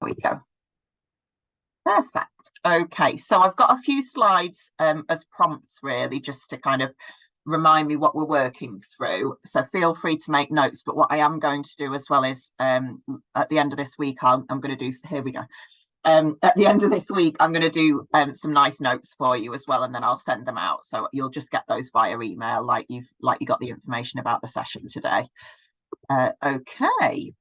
There we go. Perfect. Okay, so I've got a few slides as prompts, really, just to kind of remind me what we're working through. So feel free to make notes. But what I am going to do as well is at the end of this week, I'm going to do, here we go. At the end of this week, I'm going to do some nice notes for you as well, and then I'll send them out. So you'll just get those via email, like you got the information about the session today. Okay.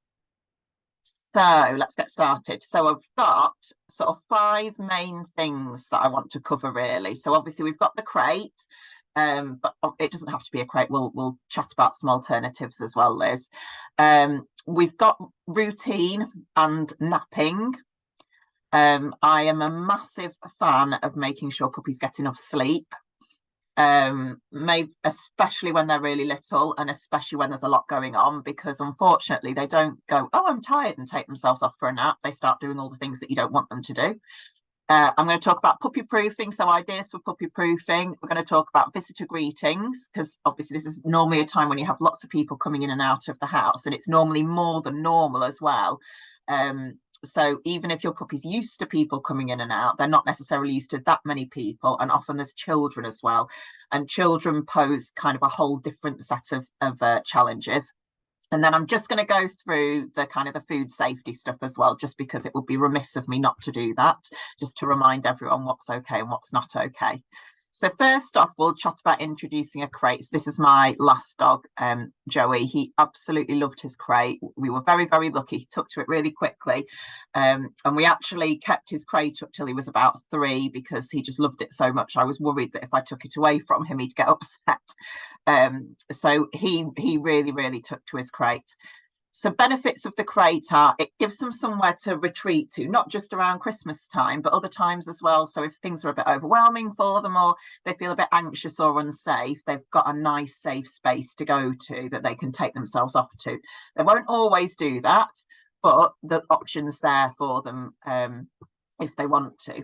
So let's get started. So I've got sort of 5 main things that I want to cover, really. So obviously we've got the crate, but it doesn't have to be a crate. We'll chat about some alternatives as well, Liz. We've got routine and napping. I am a massive fan of making sure puppies get enough sleep. Maybe especially when they're really little, and especially when there's a lot going on, because unfortunately they don't go, oh, I'm tired, and take themselves off for a nap. They start doing all the things that you don't want them to do. I'm going to talk about puppy proofing, so ideas for puppy proofing. We're going to talk about visitor greetings, because obviously this is normally a time when you have lots of people coming in and out of the house, and it's normally more than normal as well. So even if your puppy's used to people coming in and out, they're not necessarily used to that many people, and often there's children as well, and children pose kind of a whole different set of challenges. And then I'm just going to go through the kind of the food safety stuff as well, just because it would be remiss of me not to do that, just to remind everyone what's okay and what's not okay. So first off, we'll chat about introducing a crate. So this is my last dog, Joey. He absolutely loved his crate. We were very, very lucky. He took to it really quickly. And we actually kept his crate up till he was about 3, because he just loved it so much. I was worried that if I took it away from him, he'd get upset. So he really, really took to his crate. So benefits of the crate are it gives them somewhere to retreat to, not just around Christmas time, but other times as well. So if things are a bit overwhelming for them, or they feel a bit anxious or unsafe, they've got a nice safe space to go to that they can take themselves off to. They won't always do that, but the option's there for them if they want to.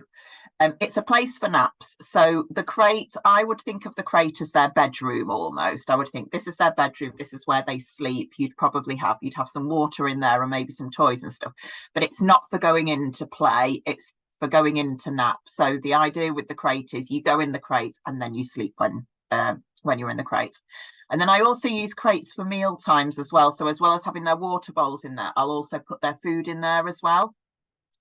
It's a place for naps. So the crate, I would think of the crate as their bedroom almost. I would think this is their bedroom. This is where they sleep. You'd have some water in there and maybe some toys and stuff. But it's not for going in to play. It's for going in to nap. So the idea with the crate is you go in the crate and then you sleep when you're in the crate. And then I also use crates for meal times as well. So as well as having their water bowls in there, I'll also put their food in there as well.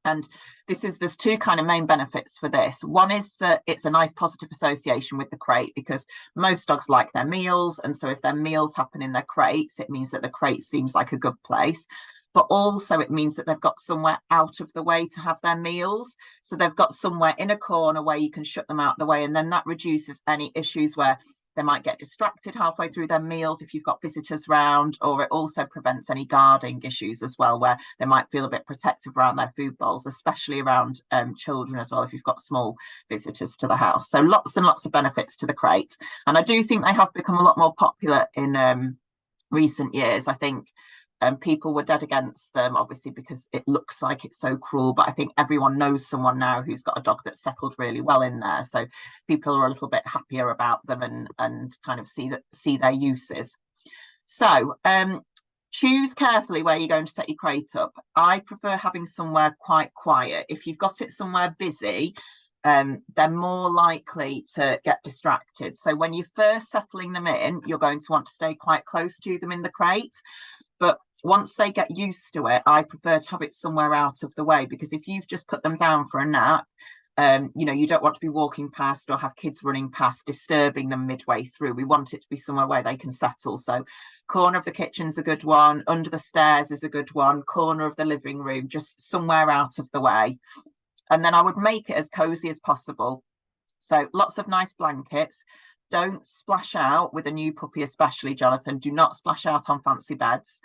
And there's 2 kind of main benefits for this. One is that it's a nice positive association with the crate, because most dogs like their meals. And so if their meals happen in their crates, it means that the crate seems like a good place. But also it means that they've got somewhere out of the way to have their meals. So they've got somewhere in a corner where you can shut them out the way. And then that reduces any issues where they might get distracted halfway through their meals if you've got visitors round, or it also prevents any guarding issues as well, where they might feel a bit protective around their food bowls, especially around children as well, if you've got small visitors to the house. So lots and lots of benefits to the crate. And I do think they have become a lot more popular in recent years. I think people were dead against them, obviously, because it looks like it's so cruel. But I think everyone knows someone now who's got a dog that's settled really well in there. So people are a little bit happier about them and kind of see their uses. So choose carefully where you're going to set your crate up. I prefer having somewhere quite quiet. If you've got it somewhere busy, they're more likely to get distracted. So when you're first settling them in, you're going to want to stay quite close to them in the crate. But once they get used to it, I prefer to have it somewhere out of the way, because if you've just put them down for a nap, you don't want to be walking past or have kids running past, disturbing them midway through. We want it to be somewhere where they can settle. So corner of the kitchen's a good one, under the stairs is a good one, corner of the living room, just somewhere out of the way. And then I would make it as cozy as possible. So lots of nice blankets. Don't splash out with a new puppy, especially, Jonathan. Do not splash out on fancy beds,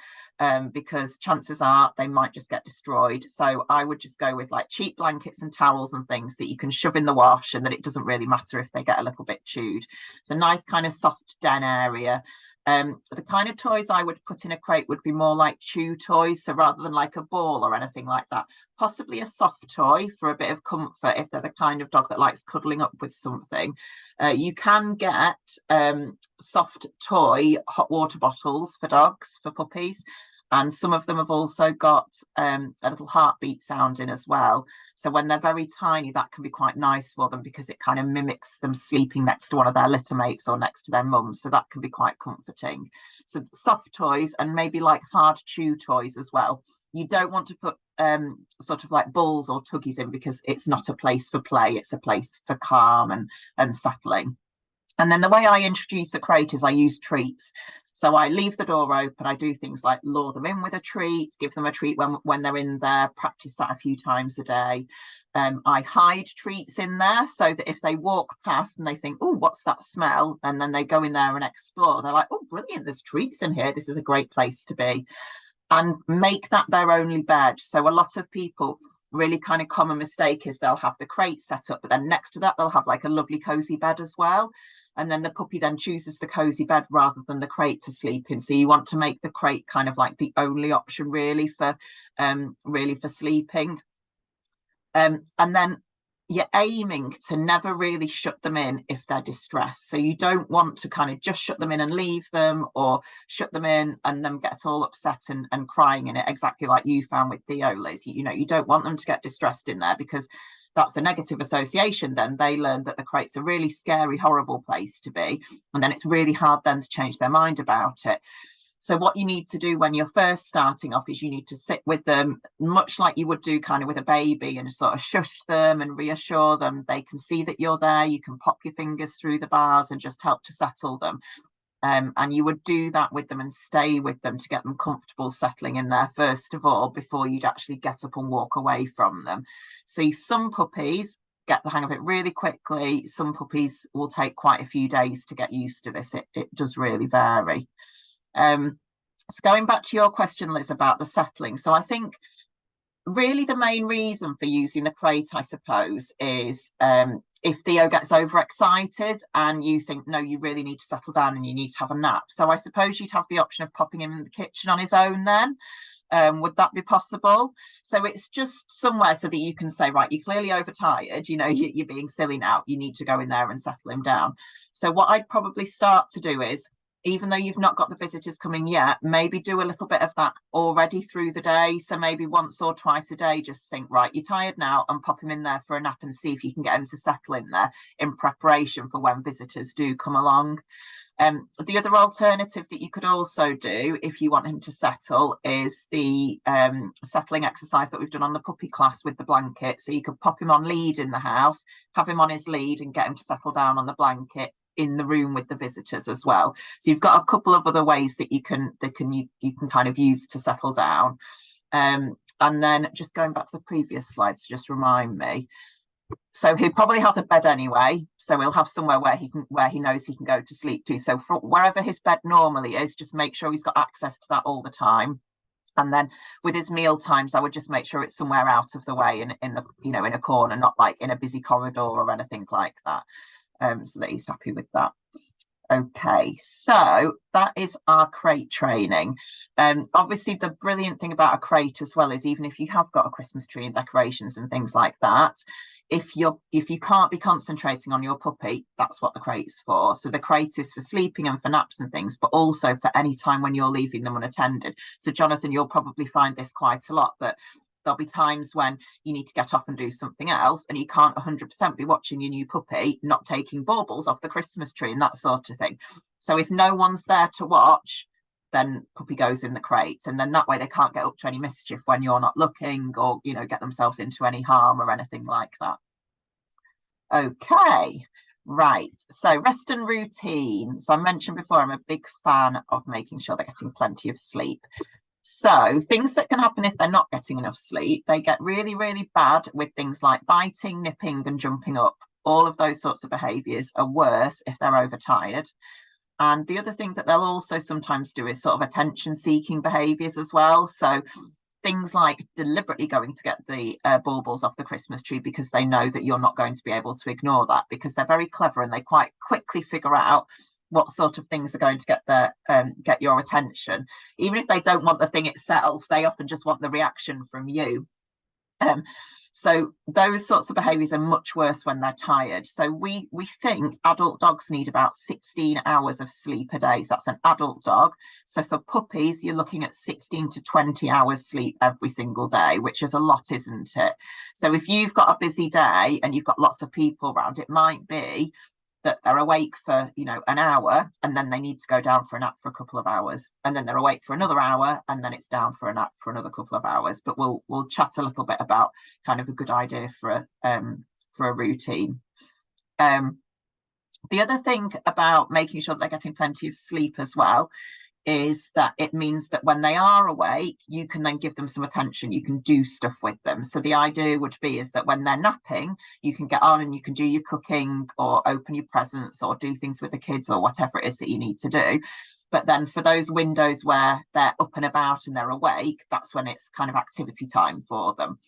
because chances are they might just get destroyed. So I would just go with like cheap blankets and towels and things that you can shove in the wash, and that it doesn't really matter if they get a little bit chewed. It's a nice kind of soft den area. The kind of toys I would put in a crate would be more like chew toys. So rather than like a ball or anything like that, possibly a soft toy for a bit of comfort if they're the kind of dog that likes cuddling up with something. You can get soft toy hot water bottles for dogs, for puppies. And some of them have also got a little heartbeat sound in as well. So when they're very tiny, that can be quite nice for them because it kind of mimics them sleeping next to one of their litter mates or next to their mums. So that can be quite comforting. So soft toys and maybe like hard chew toys as well. You don't want to put sort of like balls or tuggies in because it's not a place for play. It's a place for calm and settling. And then the way I introduce the crate is I use treats. So I leave the door open. I do things like lure them in with a treat, give them a treat when they're in there, practice that a few times a day. I hide treats in there so that if they walk past and they think, oh, what's that smell? And then they go in there and explore. They're like, oh, brilliant, there's treats in here. This is a great place to be. And make that their only bed. So a lot of people, really kind of common mistake is they'll have the crate set up, but then next to that, they'll have like a lovely cozy bed as well. And then the puppy then chooses the cozy bed rather than the crate to sleep in. So you want to make the crate kind of like the only option really for sleeping. And then you're aiming to never really shut them in if they're distressed. So you don't want to kind of just shut them in and leave them, or shut them in and then get all upset and crying in it, exactly like you found with the Olas. You know, you don't want them to get distressed in there because that's a negative association. Then they learn that the crate's a really scary, horrible place to be. And then it's really hard then to change their mind about it. So what you need to do when you're first starting off is you need to sit with them, much like you would do kind of with a baby, and sort of shush them and reassure them. They can see that you're there. You can pop your fingers through the bars and just help to settle them. And you would do that with them and stay with them to get them comfortable settling in there first of all, before you'd actually get up and walk away from them. So some puppies get the hang of it really quickly. Some puppies will take quite a few days to get used to this. It does really vary. So going back to your question, Liz, about the settling. So I think really the main reason for using the crate, I suppose, is if Theo gets overexcited and you think, no, you really need to settle down and you need to have a nap. So I suppose you'd have the option of popping him in the kitchen on his own then. Would that be possible? So it's just somewhere so that you can say, right, you're clearly overtired, you know, you're being silly now, you need to go in there and settle him down. So what I'd probably start to do is, even though you've not got the visitors coming yet, maybe do a little bit of that already through the day. So maybe once or twice a day, just think, right, you're tired now, and pop him in there for a nap and see if you can get him to settle in there in preparation for when visitors do come along. The other alternative that you could also do if you want him to settle is the settling exercise that we've done on the puppy class with the blanket. So you could pop him on lead in the house, have him on his lead and get him to settle down on the blanket in the room with the visitors as well. So you've got a couple of other ways that you can kind of use to settle down. And then just going back to the previous slides, just remind me. So he probably has a bed anyway, so he'll have somewhere where he knows he can go to sleep to. So for wherever his bed normally is, just make sure he's got access to that all the time. And then with his meal times, I would just make sure it's somewhere out of the way in a corner, not like in a busy corridor or anything like that. So that he's happy with that. Okay, so that is our crate training. Obviously, the brilliant thing about a crate as well is even if you have got a Christmas tree and decorations and things like that, if you can't be concentrating on your puppy, that's what the crate's for. So the crate is for sleeping and for naps and things, but also for any time when you're leaving them unattended. So Jonathan, you'll probably find this quite a lot, that there'll be times when you need to get off and do something else and you can't 100% be watching your new puppy not taking baubles off the Christmas tree and that sort of thing. So if no one's there to watch, then puppy goes in the crate, and then that way they can't get up to any mischief when you're not looking, or get themselves into any harm or anything like that. Okay, right, so rest and routine. So I mentioned before, I'm a big fan of making sure they're getting plenty of sleep. So things that can happen if they're not getting enough sleep, they get really, really bad with things like biting, nipping and jumping up. All of those sorts of behaviours are worse if they're overtired. And the other thing that they'll also sometimes do is sort of attention-seeking behaviours as well. So things like deliberately going to get the baubles off the Christmas tree because they know that you're not going to be able to ignore that, because they're very clever and they quite quickly figure out what sort of things are going to get your attention. Even if they don't want the thing itself, they often just want the reaction from you. So those sorts of behaviours are much worse when they're tired. So we think adult dogs need about 16 hours of sleep a day. So that's an adult dog. So for puppies, you're looking at 16 to 20 hours sleep every single day, which is a lot, isn't it? So if you've got a busy day and you've got lots of people around, it might be that they're awake for, you know, an hour and then they need to go down for a nap for a couple of hours, and then they're awake for another hour and then it's down for a nap for another couple of hours. But we'll chat a little bit about kind of a good idea for a routine. The other thing about making sure that they're getting plenty of sleep as well is that it means that when they are awake, you can then give them some attention. You can do stuff with them. So the idea would be is that when they're napping, you can get on and you can do your cooking or open your presents or do things with the kids or whatever it is that you need to do. But then for those windows where they're up and about and they're awake, that's when it's kind of activity time for them.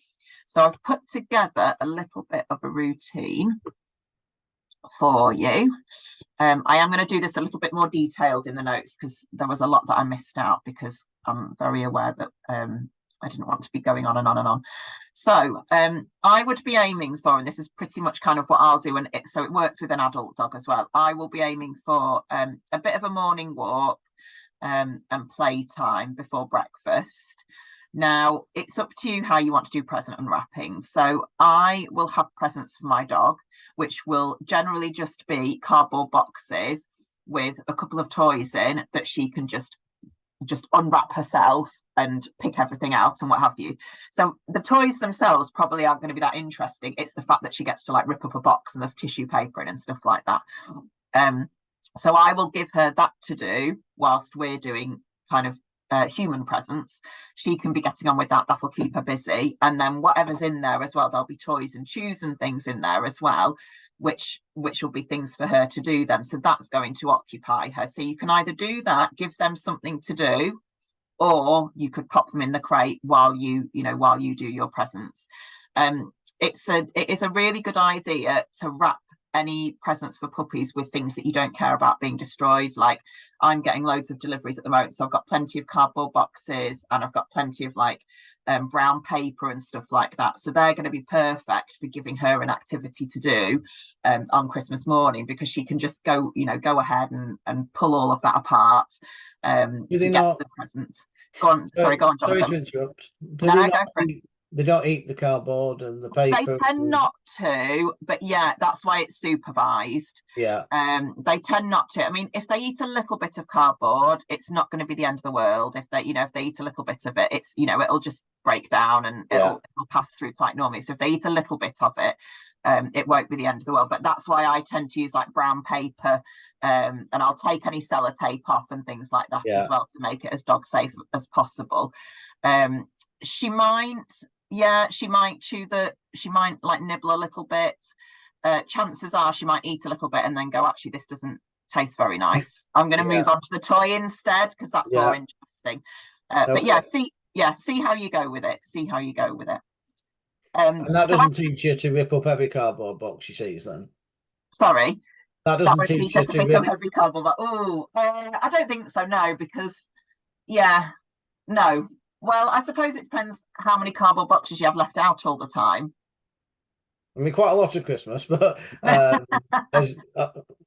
So I've put together a little bit of a routine for you. I am going to do this a little bit more detailed in the notes because there was a lot that I missed out because I'm very aware that I didn't want to be going on and on and on. So I would be aiming for, and this is pretty much kind of what I'll do, and so it works with an adult dog as well. I will be aiming for a bit of a morning walk and playtime before breakfast. Now, it's up to you how you want to do present unwrapping. So I will have presents for my dog, which will generally just be cardboard boxes with a couple of toys in that she can just unwrap herself and pick everything out and what have you. So the toys themselves probably aren't going to be that interesting. It's the fact that she gets to like rip up a box and there's tissue paper in and stuff like that. So I will give her that to do whilst we're doing kind of human presents. She can be getting on with that. That'll keep her busy. And then whatever's in there as well, there'll be toys and shoes and things in there as well, which will be things for her to do then. So that's going to occupy her. So you can either do that, give them something to do, or you could pop them in the crate while you do your presents. It is a really good idea to wrap any presents for puppies with things that you don't care about being destroyed. Like I'm getting loads of deliveries at the moment, so I've got plenty of cardboard boxes and I've got plenty of like brown paper and stuff like that. So they're going to be perfect for giving her an activity to do on Christmas morning, because she can just go ahead and pull all of that apart to get the present. Go on, sorry, go on, Jonathan. Sorry to interrupt. They don't eat the cardboard and the paper. They tend not to, but yeah, that's why it's supervised. Yeah. They tend not to. I mean, if they eat a little bit of cardboard, it's not going to be the end of the world. If they eat a little bit of it, it's, it'll just break down and it'll pass through quite normally. So if they eat a little bit of it, it won't be the end of the world. But that's why I tend to use like brown paper, and I'll take any sellotape off and things like that as well to make it as dog safe as possible. She might she might like nibble a little bit. Chances are she might eat a little bit and then go, actually, this doesn't taste very nice. I'm going to move on to the toy instead because that's more interesting. But see how you go with it. And that doesn't teach you to rip up every cardboard box she sees then? Sorry? That doesn't teach you to rip up every cardboard box. I don't think so, no, because, no. Well, I suppose it depends how many cardboard boxes you have left out all the time. I mean, quite a lot of Christmas, but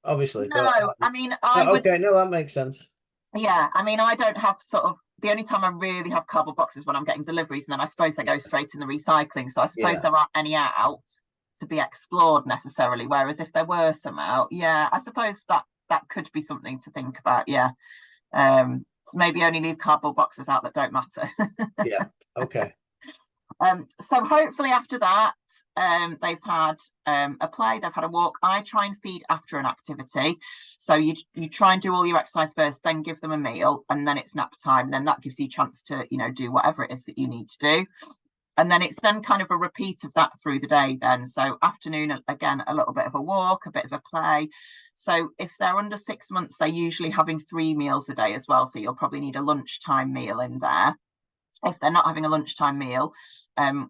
obviously. No, I mean, okay, no, that makes sense. Yeah, I mean, I don't have the only time I really have cardboard boxes when I'm getting deliveries, and then I suppose they go straight in the recycling. So I suppose there aren't any out to be explored necessarily. Whereas if there were some out, I suppose that could be something to think about. So maybe only leave cardboard boxes out that don't matter. Yeah. Okay. So hopefully after that, they've had a play, they've had a walk. I try and feed after an activity. So you try and do all your exercise first, then give them a meal, and then it's nap time. And then that gives you a chance to, do whatever it is that you need to do. And then it's then kind of a repeat of that through the day then. So afternoon, again, a little bit of a walk, a bit of a play. So if they're under 6 months, they're usually having 3 meals a day as well. So you'll probably need a lunchtime meal in there. If they're not having a lunchtime meal,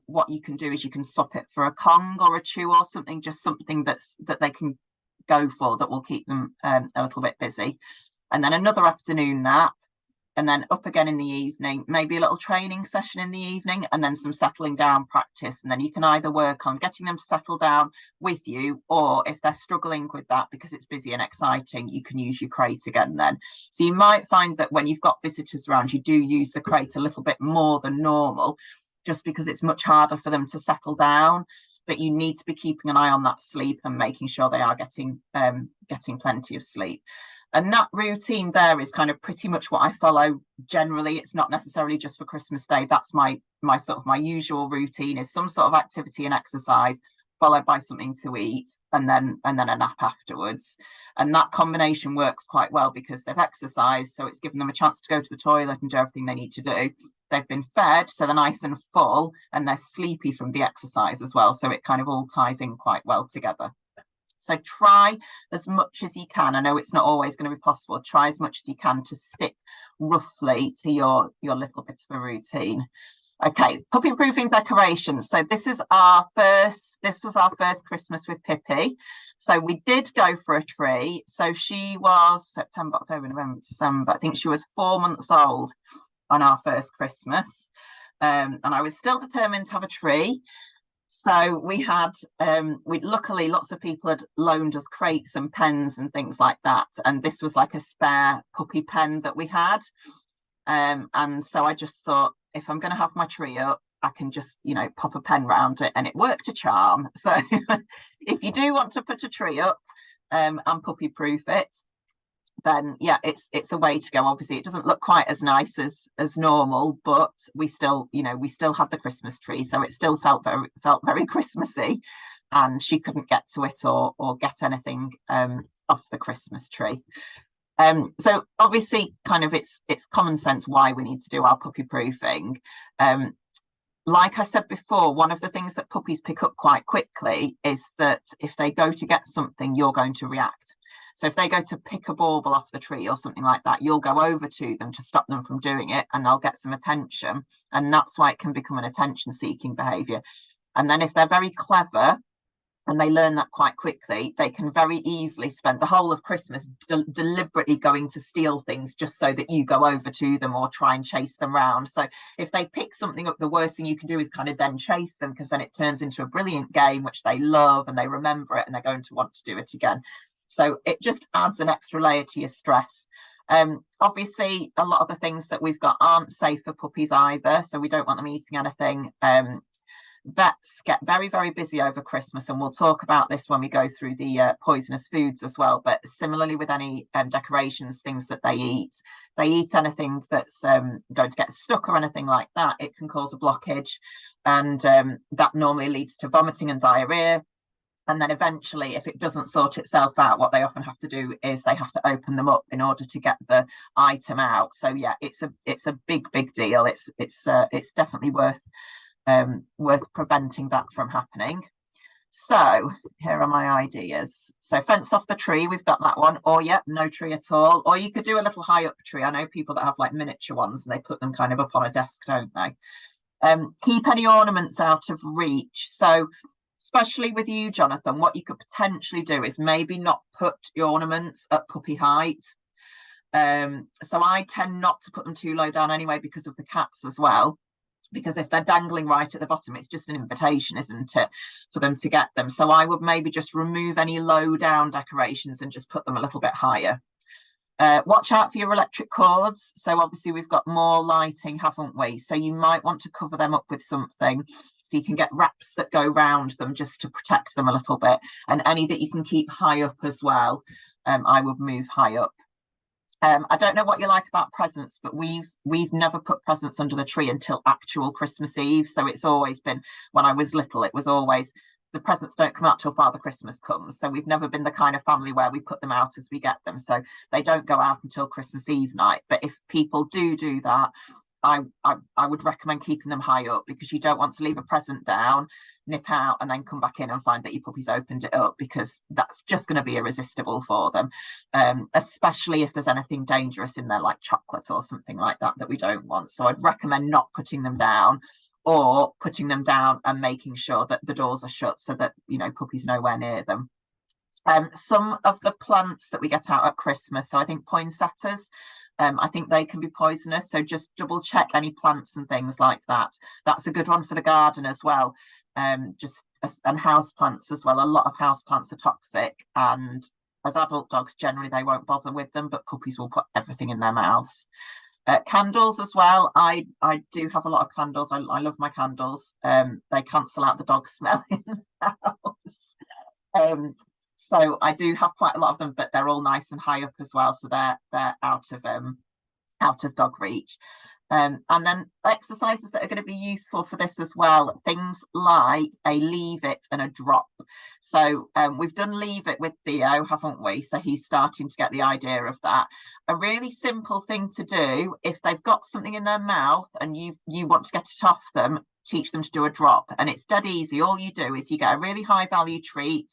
what you can do is you can swap it for a Kong or a chew or something, just something that they can go for that will keep them a little bit busy. And then another afternoon nap. and then up again in the evening, maybe a little training session in the evening, and then some settling down practice. And then you can either work on getting them to settle down with you, or if they're struggling with that because it's busy and exciting, you can use your crate again then. So you might find that when you've got visitors around, you do use the crate a little bit more than normal, just because it's much harder for them to settle down. But you need to be keeping an eye on that sleep and making sure they are getting plenty of sleep. And that routine there is kind of pretty much what I follow generally. It's not necessarily just for Christmas Day. That's my sort of my usual routine, is some sort of activity and exercise, followed by something to eat, and then a nap afterwards. And that combination works quite well because they've exercised, so it's given them a chance to go to the toilet and do everything they need to do. They've been fed, so they're nice and full, and they're sleepy from the exercise as well. So it kind of all ties in quite well together. So try as much as you can. I know it's not always going to be possible. Try as much as you can to stick roughly to your little bit of a routine. Okay, puppy proofing decorations. So this was our first Christmas with Pippi. So we did go for a tree. So she was September, October, November, December. I think she was 4 months old on our first Christmas. And I was still determined to have a tree. So we had, luckily lots of people had loaned us crates and pens and things like that. And this was like a spare puppy pen that we had. And so I just thought, if I'm going to have my tree up, I can just, pop a pen round it, and it worked a charm. So if you do want to put a tree up and puppy proof it, then yeah, it's a way to go. Obviously it doesn't look quite as nice as normal, but we still had the Christmas tree, so it still felt very Christmassy, and she couldn't get to it or get anything off the Christmas tree. So obviously kind of it's common sense why we need to do our puppy proofing. Like I said before, one of the things that puppies pick up quite quickly is that if they go to get something, you're going to react. So if they go to pick a bauble off the tree or something like that, you'll go over to them to stop them from doing it, and they'll get some attention. And that's why it can become an attention-seeking behaviour. And then if they're very clever and they learn that quite quickly, they can very easily spend the whole of Christmas deliberately going to steal things just so that you go over to them or try and chase them around. So if they pick something up, the worst thing you can do is kind of then chase them, because then it turns into a brilliant game, which they love and they remember it and they're going to want to do it again. So it just adds an extra layer to your stress. Obviously, a lot of the things that we've got aren't safe for puppies either, so we don't want them eating anything. Vets get very, very busy over Christmas, and we'll talk about this when we go through the poisonous foods as well. But similarly with any decorations, things that they eat anything that's going to get stuck or anything like that, it can cause a blockage, and that normally leads to vomiting and diarrhea. And then eventually, if it doesn't sort itself out, what they often have to do is they have to open them up in order to get the item out. So yeah, it's a big deal. It's definitely worth preventing that from happening. So here are my ideas. So fence off the tree, we've got that one. Or yeah, no tree at all. Or you could do a little high up tree. I know people that have like miniature ones and they put them kind of up on a desk, don't they? Keep any ornaments out of reach. So especially with you, Jonathan, what you could potentially do is maybe not put your ornaments at puppy height. So I tend not to put them too low down anyway, because of the cats as well. Because if they're dangling right at the bottom, it's just an invitation, isn't it, for them to get them. So I would maybe just remove any low down decorations and just put them a little bit higher. Watch out for your electric cords. So obviously we've got more lighting, haven't we? So you might want to cover them up with something, so you can get wraps that go round them just to protect them a little bit. And any that you can keep high up as well, I would move high up. I don't know what you like about presents, but we've never put presents under the tree until actual Christmas Eve. So it's always been, when I was little, it was always, the presents don't come out till Father Christmas comes. So we've never been the kind of family where we put them out as we get them. So they don't go out until Christmas Eve night. But if people do that, I would recommend keeping them high up, because you don't want to leave a present down, nip out, and then come back in and find that your puppy's opened it up, because that's just going to be irresistible for them, especially if there's anything dangerous in there, like chocolate or something like that we don't want. So I'd recommend not putting them down, or putting them down and making sure that the doors are shut so that, puppy's nowhere near them. Some of the plants that we get out at Christmas, so I think poinsettias I think they can be poisonous. So just double check any plants and things like that. That's a good one for the garden as well. And house plants as well. A lot of house plants are toxic, and as adult dogs, generally they won't bother with them, but puppies will put everything in their mouths. Candles as well. I do have a lot of candles. I love my candles. They cancel out the dog smell in the house. So I do have quite a lot of them, but they're all nice and high up as well, so they're out of dog reach. And then exercises that are going to be useful for this as well, things like a leave it and a drop. So we've done leave it with Theo, haven't we? So he's starting to get the idea of that. A really simple thing to do, if they've got something in their mouth and you want to get it off them, teach them to do a drop. And it's dead easy. All you do is you get a really high value treat.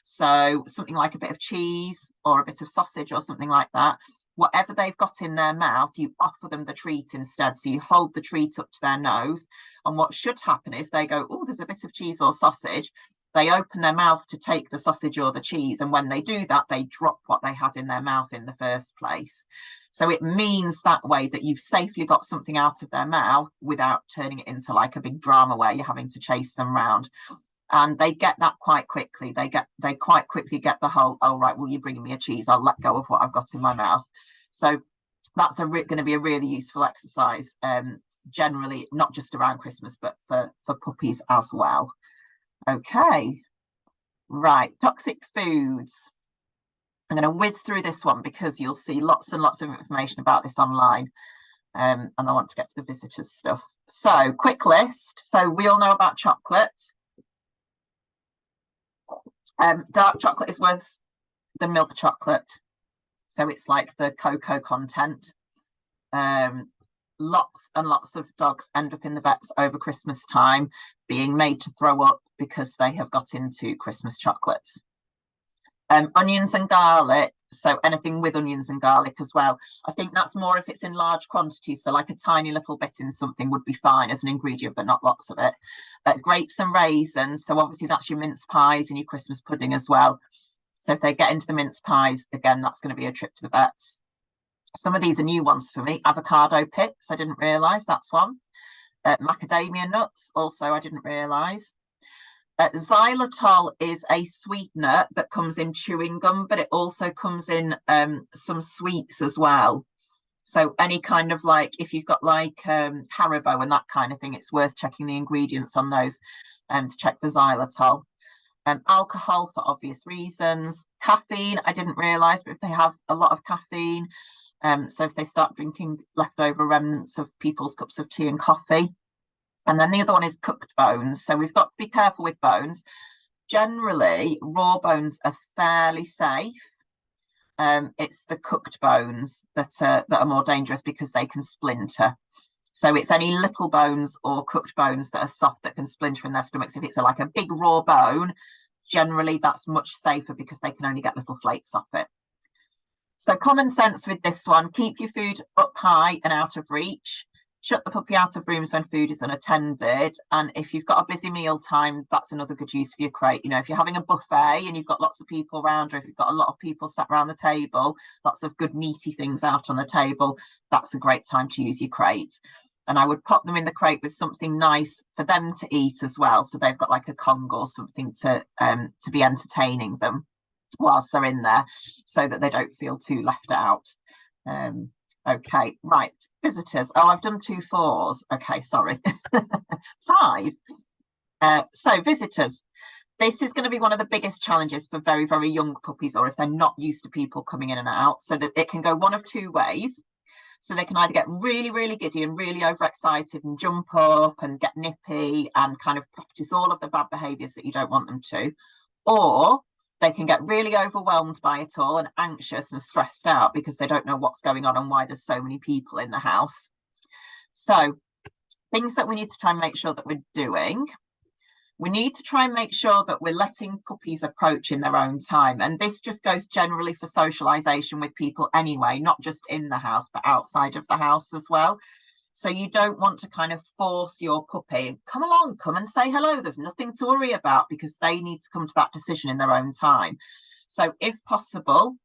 So something like a bit of cheese or a bit of sausage or something like that. Whatever they've got in their mouth, you offer them the treat instead. So you hold the treat up to their nose. And what should happen is they go, oh, there's a bit of cheese or sausage. They open their mouths to take the sausage or the cheese. And when they do that, they drop what they had in their mouth in the first place. So it means that way that you've safely got something out of their mouth without turning it into like a big drama where you're having to chase them around. And they get that quite quickly. They quite quickly get the whole, oh, right, well, you're bringing me a cheese. I'll let go of what I've got in my mouth. So that's going to be a really useful exercise, generally, not just around Christmas, but for puppies as well. Okay, right, toxic foods. I'm going to whiz through this one because you'll see lots and lots of information about this online. And I want to get to the visitors stuff. So quick list. So we all know about chocolate. Dark chocolate is worse than milk chocolate. So it's like the cocoa content. Lots and lots of dogs end up in the vets over Christmas time being made to throw up because they have got into Christmas chocolates. Onions and garlic. So anything with onions and garlic as well. I think that's more if it's in large quantities. So like a tiny little bit in something would be fine as an ingredient, but not lots of it. Grapes and raisins. So obviously that's your mince pies and your Christmas pudding as well. So if they get into the mince pies, again, that's going to be a trip to the vets. Some of these are new ones for me. Avocado pits, I didn't realise that's one. Macadamia nuts, also I didn't realise. Xylitol is a sweetener that comes in chewing gum, but it also comes in some sweets as well. So any kind of like, if you've got like Haribo and that kind of thing, it's worth checking the ingredients on those to check for xylitol. Alcohol for obvious reasons. Caffeine, I didn't realise, but if they have a lot of caffeine, so if they start drinking leftover remnants of people's cups of tea and coffee. And then the other one is cooked bones. So we've got to be careful with bones. Generally, raw bones are fairly safe. It's the cooked bones that are more dangerous because they can splinter. So it's any little bones or cooked bones that are soft that can splinter in their stomachs. If it's like a big raw bone, generally that's much safer because they can only get little flakes off it. So common sense with this one, keep your food up high and out of reach. Shut the puppy out of rooms when food is unattended. And if you've got a busy meal time, that's another good use for your crate. You know, if you're having a buffet and you've got lots of people around, or if you've got a lot of people sat around the table, lots of good meaty things out on the table, that's a great time to use your crate. And I would pop them in the crate with something nice for them to eat as well. So they've got like a Kong or something to be entertaining them whilst they're in there so that they don't feel too left out. Okay, right, visitors. Oh, I've done 2 4s. Okay, sorry. 5. So visitors. This is going to be one of the biggest challenges for very, very young puppies, or if they're not used to people coming in and out, so that it can go one of 2 ways. So they can either get really, really giddy and really overexcited and jump up and get nippy and kind of practice all of the bad behaviours that you don't want them to, or they can get really overwhelmed by it all and anxious and stressed out because they don't know what's going on and why there's so many people in the house. So things that we need to try and make sure that we're doing. We need to try and make sure that we're letting puppies approach in their own time. And this just goes generally for socialization with people anyway, not just in the house, but outside of the house as well. So you don't want to kind of force your puppy, come along, come and say hello. There's nothing to worry about because they need to come to that decision in their own time. So if possible,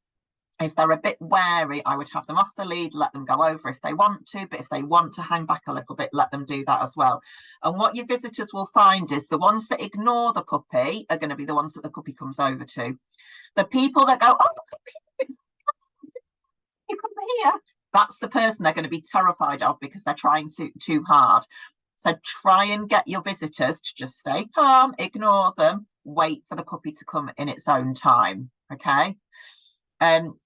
If they're a bit wary, I would have them off the lead, let them go over if they want to, but if they want to hang back a little bit, let them do that as well. And what your visitors will find is the ones that ignore the puppy are going to be the ones that the puppy comes over to. The people that go, oh, you come here, that's the person they're going to be terrified of because they're trying too hard. So try and get your visitors to just stay calm, ignore them, wait for the puppy to come in its own time, okay?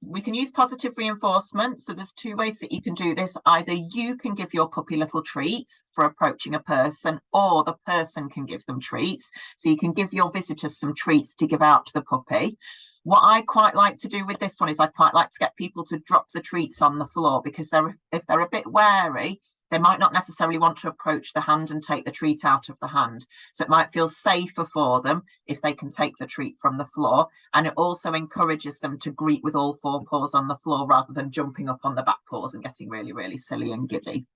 We can use positive reinforcement. So there's two ways that you can do this. Either you can give your puppy little treats for approaching a person, or the person can give them treats. So you can give your visitors some treats to give out to the puppy. What I quite like to do with this one is I quite like to get people to drop the treats on the floor, because if they're a bit wary, they might not necessarily want to approach the hand and take the treat out of the hand. So it might feel safer for them if they can take the treat from the floor. And it also encourages them to greet with all four paws on the floor rather than jumping up on the back paws and getting really, really silly and giddy.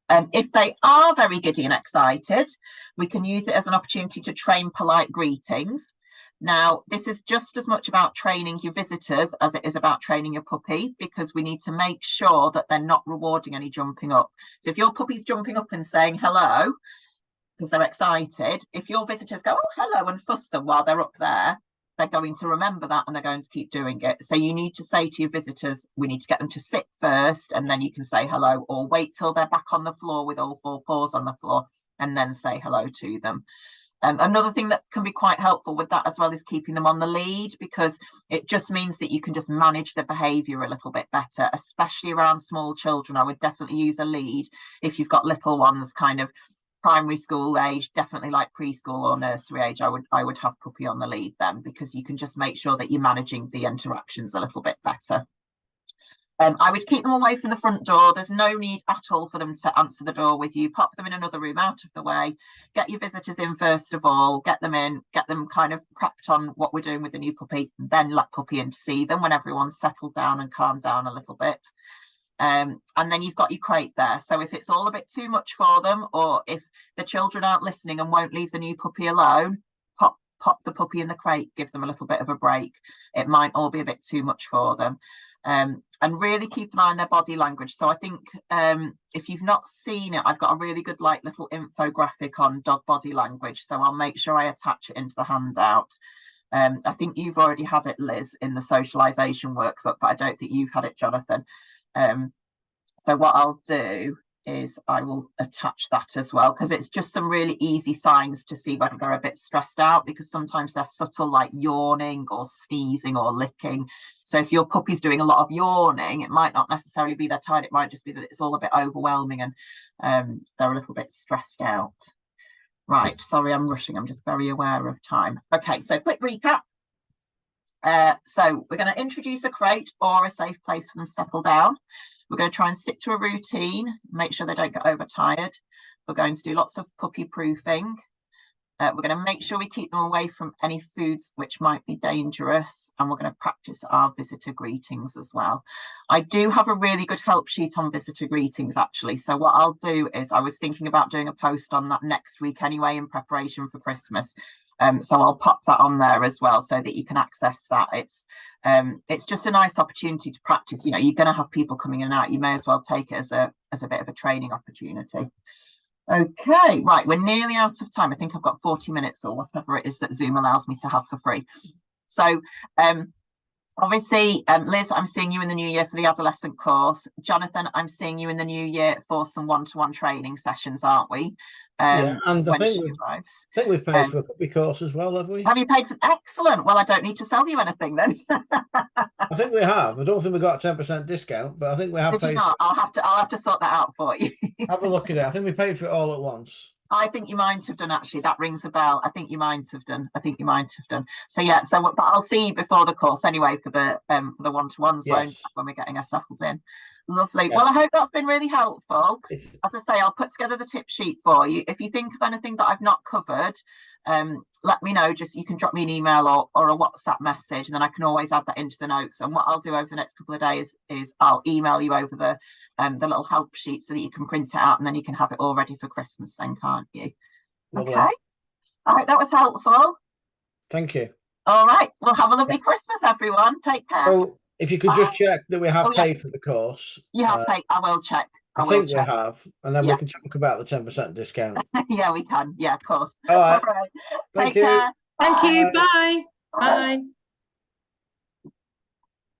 If they are very giddy and excited, we can use it as an opportunity to train polite greetings. Now, this is just as much about training your visitors as it is about training your puppy, because we need to make sure that they're not rewarding any jumping up. So if your puppy's jumping up and saying hello, because they're excited, if your visitors go, oh, hello, and fuss them while they're up there, they're going to remember that and they're going to keep doing it. So you need to say to your visitors, we need to get them to sit first, and then you can say hello, or wait till they're back on the floor with all four paws on the floor and then say hello to them. Another thing that can be quite helpful with that as well is keeping them on the lead, because it just means that you can just manage the behaviour a little bit better, especially around small children. I would definitely use a lead if you've got little ones, kind of primary school age, definitely like preschool or nursery age. I would have puppy on the lead then, because you can just make sure that you're managing the interactions a little bit better. I would keep them away from the front door. There's no need at all for them to answer the door with you. Pop them in another room out of the way. Get your visitors in first of all. Get them in. Get them kind of prepped on what we're doing with the new puppy. Then let puppy in to see them when everyone's settled down and calmed down a little bit. And then you've got your crate there. So if it's all a bit too much for them, or if the children aren't listening and won't leave the new puppy alone, pop the puppy in the crate. Give them a little bit of a break. It might all be a bit too much for them. And really keep an eye on their body language. So I think if you've not seen it, I've got a really good little infographic on dog body language. So I'll make sure I attach it into the handout. I think you've already had it, Liz, in the socialization workbook, but I don't think you've had it, Jonathan. So what I'll do is I will attach that as well, because it's just some really easy signs to see whether they're a bit stressed out, because sometimes they're subtle, like yawning or sneezing or licking. So if your puppy's doing a lot of yawning, it might not necessarily be they're tired. It might just be that it's all a bit overwhelming and they're a little bit stressed out. Right, sorry, I'm rushing. I'm just very aware of time. Okay, so quick recap. So we're going to introduce a crate or a safe place for them to settle down. We're going to try and stick to a routine, make sure they don't get overtired. We're going to do lots of puppy proofing. We're going to make sure we keep them away from any foods which might be dangerous, and we're going to practice our visitor greetings as well. I do have a really good help sheet on visitor greetings, actually. So what I'll do is, I was thinking about doing a post on that next week anyway, in preparation for Christmas. So I'll pop that on there as well, so that you can access that. It's just a nice opportunity to practice. You know, you're going to have people coming in and out. You may as well take it as a bit of a training opportunity. Okay, right, we're nearly out of time. I think I've got 40 minutes or whatever it is that Zoom allows me to have for free. So obviously, Liz, I'm seeing you in the new year for the adolescent course. Jonathan, I'm seeing you in the new year for some one-to-one training sessions, aren't we? Yeah, and I think we've paid for a puppy course as well, have we? Have you paid for? Excellent. Well, I don't need to sell you anything then. I think we have. I don't think we got a 10% discount, but I think we have paid. I'll have to sort that out for you. Have a look at it. I think we paid for it all at once. I think you might have done, actually. That rings a bell. I think you might have done. So yeah. but I'll see you before the course anyway for the one-to-ones. Yes. When we're getting us settled in. Lovely. Yes. Well, I hope that's been really helpful. As I say, I'll put together the tip sheet for you. If you think of anything that I've not covered, let me know. Just, you can drop me an email or a WhatsApp message, and then I can always add that into the notes. And what I'll do over the next couple of days is I'll email you over the little help sheet so that you can print it out, and then you can have it all ready for Christmas then, can't you? Lovely. Okay. All right, that was helpful. Thank you. All right. Well, have a lovely Christmas, everyone. Take care. if you could just check that we have Oh, yes. paid for the course. You have paid. I will check. I will think we check. have, and then Yeah. we can talk about the 10% discount. Yeah, we can. Yeah, of course. All right. All right. Thank Take you. care. Thank Bye. you. Bye. Bye. Bye.